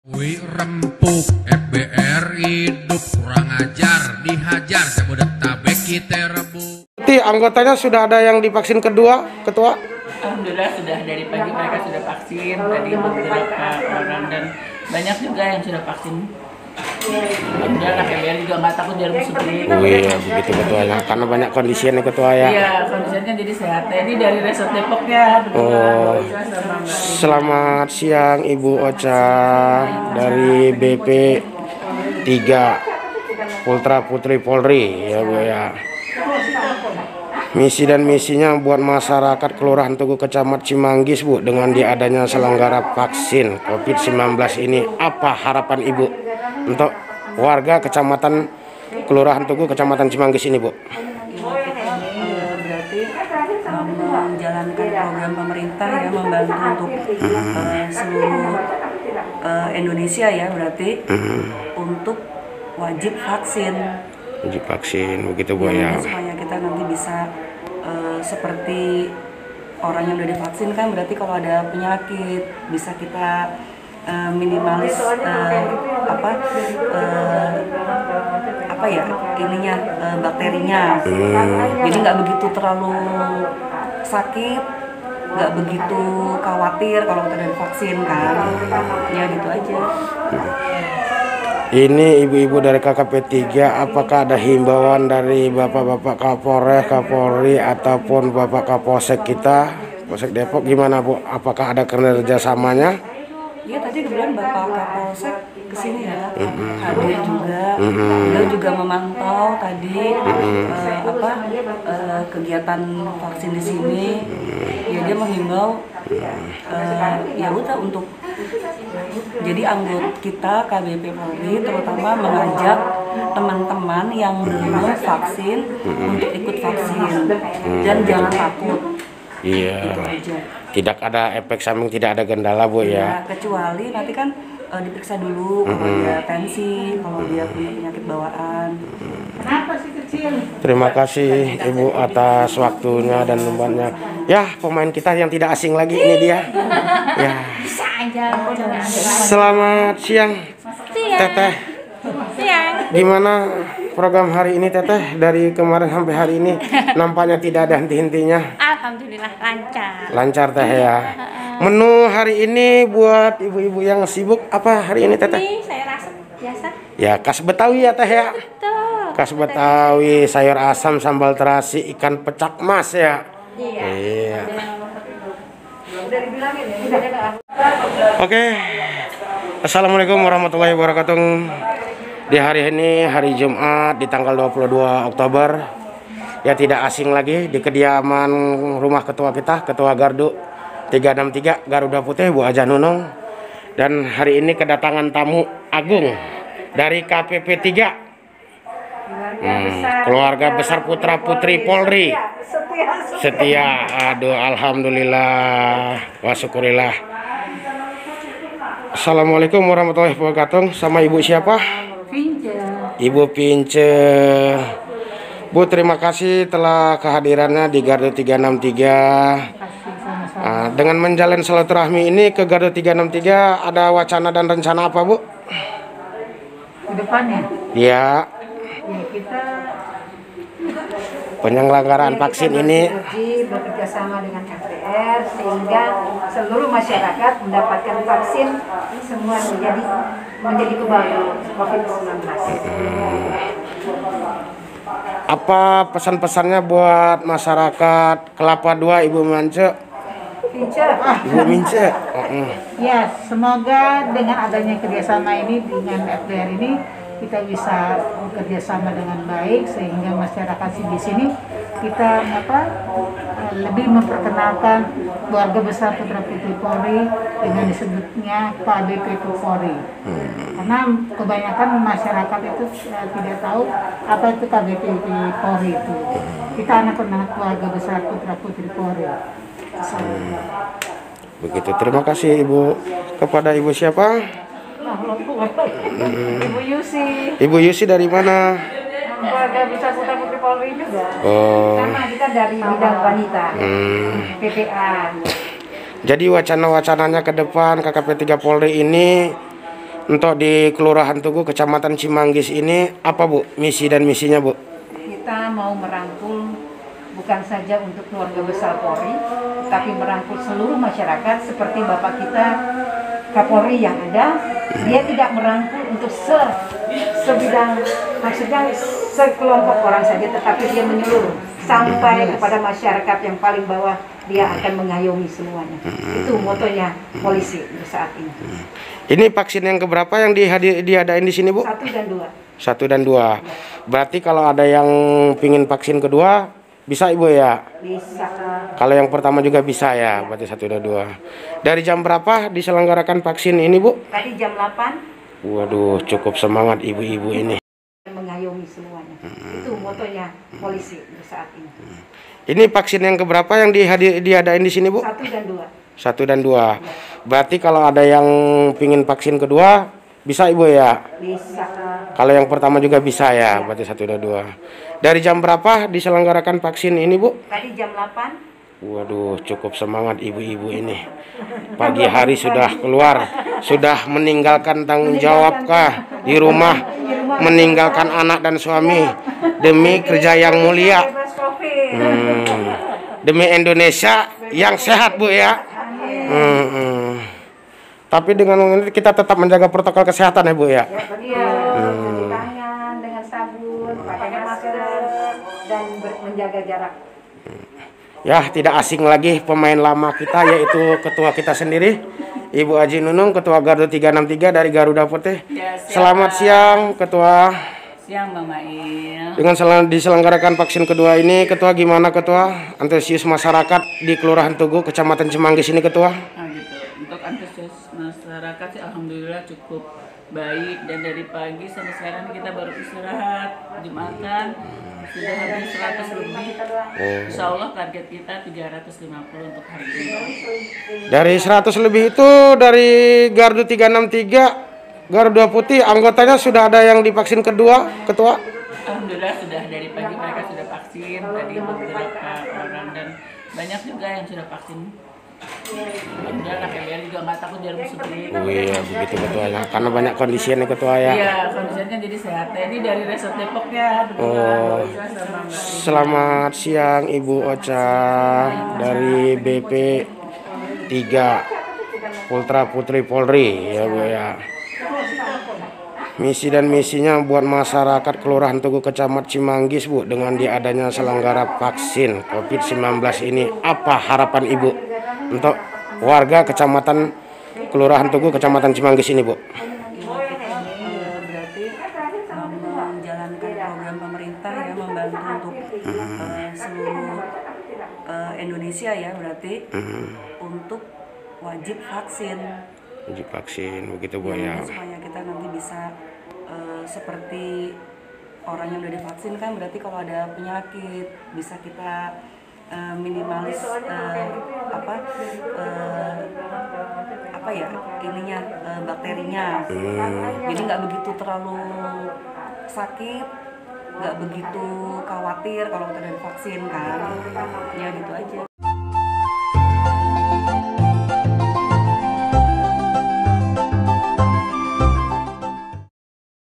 Wih rempuk FBR hidup kurang ajar dihajar Jabodetabek kita rebut. Anggotanya sudah ada yang divaksin kedua, Ketua? Alhamdulillah sudah dari pagi mereka sudah vaksin tadi beberapa orang dan banyak juga yang sudah vaksin. Alhamdulillah KBR juga nggak takut jarum suntik. Oh iya begitu Ketua ya, karena banyak kondisinya Ketua ya. Iya kondisinya jadi sehat. Ini dari Resort Depok ya. Oh, selamat siang Ibu Ocha dari BP 3 Putra Putri Polri ya Bu ya. Misi dan misinya buat masyarakat Kelurahan Tugu Kecamatan Cimanggis Bu, dengan diadanya selenggara vaksin COVID-19 ini, apa harapan Ibu untuk warga Kecamatan Kelurahan Tugu Kecamatan Cimanggis ini Bu? Berarti menjalankan program pemerintah ya, membantu untuk seluruh Indonesia ya, berarti untuk wajib vaksin. Wajib vaksin begitu Bu ya. Supaya kita nanti bisa seperti orang yang udah divaksin kan, berarti kalau ada penyakit bisa kita minimalis apa ya ininya bakterinya. Jadi nggak begitu terlalu sakit, nggak begitu khawatir kalau kita udah divaksin kan. Ya gitu aja. Ini ibu-ibu dari KKP 3, apakah ada himbauan dari bapak-bapak Kapolres, Kapolri ataupun bapak Kapolsek kita, Polsek Depok, gimana Bu? Apakah ada kerjasamanya? Iya tadi kebetulan Bapak Kapolsek kesini ya, hadir juga, beliau juga memantau tadi kegiatan vaksin di sini. Ya dia menghimbau ya udah untuk jadi anggota kita KBP Polri terutama mengajak teman-teman yang belum vaksin untuk ikut vaksin dan jangan takut. Iya. Itu aja. Tidak ada efek samping, tidak ada kendala Bu ya. Kecuali nanti kan diperiksa dulu kalau dia tensi, kalau dia punya penyakit bawaan. Kenapa sih kecil? Terima kasih Ibu atas waktunya dan tempatnya. Ya, pemain kita yang tidak asing lagi ini dia. Ya. Bisa aja. Selamat siang, Teteh. Siang. Gimana program hari ini Teteh? Dari kemarin sampai hari ini nampaknya tidak ada henti-hentinya. Alhamdulillah lancar. Lancar Teh ya. Menu hari ini buat ibu-ibu yang sibuk apa hari ini Teteh? Ini saya rasa biasa. Ya khas Betawi ya Teh ya. Betul. Khas Betawi, sayur asam, sambal terasi, ikan pecak mas ya. Iya. Oke. Assalamualaikum warahmatullahi wabarakatuh. Di hari ini hari Jumat di tanggal 22 Oktober. Ya tidak asing lagi di kediaman rumah ketua kita, Ketua Gardu 363 Garuda Putih Bu Aja Nunung. Dan hari ini kedatangan tamu agung dari KPP 3. Keluarga besar Putra Putri Polri. Setia. Aduh alhamdulillah wa syukurillah. Assalamualaikum warahmatullahi wabarakatuh. Sama Ibu siapa? Ibu Pince. Bu terima kasih telah kehadirannya di Gardu 363. Dengan menjalin silaturahmi ini ke Gardu 363 ada wacana dan rencana apa Bu? Ke depannya? Ya. Kita Penyelenggaraan vaksin ini bekerja sama dengan KPR sehingga seluruh masyarakat mendapatkan vaksin semua menjadi kebal COVID-19. Apa pesan-pesannya buat masyarakat Kelapa II Ibu Mince? Ibu Mince. ya semoga dengan adanya kerjasama ini dengan FBR ini kita bisa bekerja sama dengan baik sehingga masyarakat di sini kita lebih memperkenalkan keluarga besar Putra Putri Polri dengan disebutnya KBP Polri. Karena kebanyakan masyarakat itu tidak tahu apa itu KBP Polri itu. Kita anak-anak keluarga besar Putra Putri Polri. Begitu. Terima kasih Ibu. Kepada Ibu siapa? Ibu Yusi, Ibu Yusi dari mana? keluarga besar Putra Putri Polri juga. Oh. Karena kita dari bidang wanita, PPA. Jadi wacana-wacananya ke depan KKP 3 Polri ini Untuk di Kelurahan Tugu, Kecamatan Cimanggis ini apa Bu misi dan misinya Bu? Kita mau merangkul bukan saja untuk keluarga besar Polri, tapi merangkul seluruh masyarakat seperti Bapak kita Kapolri yang ada. Dia tidak merangkul untuk sebidang, maksudnya sekelompok orang saja, tetapi dia menyeluruh sampai kepada masyarakat yang paling bawah. Dia akan mengayomi semuanya. Itu motonya polisi untuk saat ini. Ini vaksin yang keberapa yang diadain di sini Bu? 1 dan 2. 1 dan 2. Berarti kalau ada yang pingin vaksin kedua bisa Ibu ya? Bisa. Kalau yang pertama juga bisa ya, berarti 1 dan 2. Dari jam berapa diselenggarakan vaksin ini Bu? Tadi jam 8. Waduh, cukup semangat ibu-ibu ini. Mengayomi semuanya. Itu motonya polisi untuk saat ini. Ini vaksin yang keberapa yang diadain di sini Bu? 1 dan 2. 1 dan 2. Berarti kalau ada yang pingin vaksin kedua bisa Ibu ya? Bisa. Kalau yang pertama juga bisa ya, berarti 1 dan 2. Dari jam berapa diselenggarakan vaksin ini Bu? Tadi jam 8. Waduh, cukup semangat ibu-ibu ini. Pagi hari sudah keluar, sudah meninggalkan tanggung jawab kah di rumah, meninggalkan anak dan suami demi kerja yang mulia. Demi Indonesia yang sehat Bu ya. Tapi dengan ini kita tetap menjaga protokol kesehatan ya Bu ya. Iya, cuci tangan dengan sabun, pakai masker, dan menjaga jarak. Ya, tidak asing lagi pemain lama kita, yaitu ketua kita sendiri, Ibu Aji Nunung, Ketua Gardu 363 dari Garuda Putih. Ya, Selamat siang, Ketua. Siang, Mama Il. Dengan diselenggarakan vaksin kedua ini, Ketua gimana Ketua? Antusias masyarakat di Kelurahan Tugu, Kecamatan Cimanggis ini Ketua? Nah, gitu. Untuk antusias masyarakat sih alhamdulillah cukup baik, dan dari pagi sampai sekarang kita baru istirahat, Jumatan sudah habis 100 lebih. Insya Allah target kita 350 untuk hari ini. Dari 100 lebih itu dari Gardu 363, Garuda Putih, anggotanya sudah ada yang divaksin kedua, Ketua? Alhamdulillah sudah dari pagi mereka sudah vaksin, tadi beberapa orang, dan banyak juga yang sudah vaksin. Alhamdulillah KBR juga nggak takut jarum suntik. Oh iya, begitu Ketua ya. Karena banyak kondisinya Ketua ya. Iya, kondisinya jadi sehat. Nah, ini dari Resort Depok ya. Oh. Selamat siang Ibu Ocha dari BP 3 Putra Putri Polri ya Bu ya. Misi dan misinya buat masyarakat Kelurahan Tugu Kecamatan Cimanggis Bu, dengan diadanya selenggara vaksin COVID-19 ini, apa harapan Ibu untuk warga Kecamatan Kelurahan Tugu Kecamatan Cimanggis ini Bu? Berarti menjalankan program pemerintah ya, membantu untuk seluruh Indonesia ya, berarti untuk wajib vaksin. Wajib vaksin begitu Bu ya. Supaya kita nanti bisa seperti orang yang udah divaksin kan, berarti kalau ada penyakit bisa kita minimalis apa ya ininya, bakterinya. Jadi nggak begitu terlalu sakit, nggak begitu khawatir kalau kita udah divaksin kan. Ya gitu aja.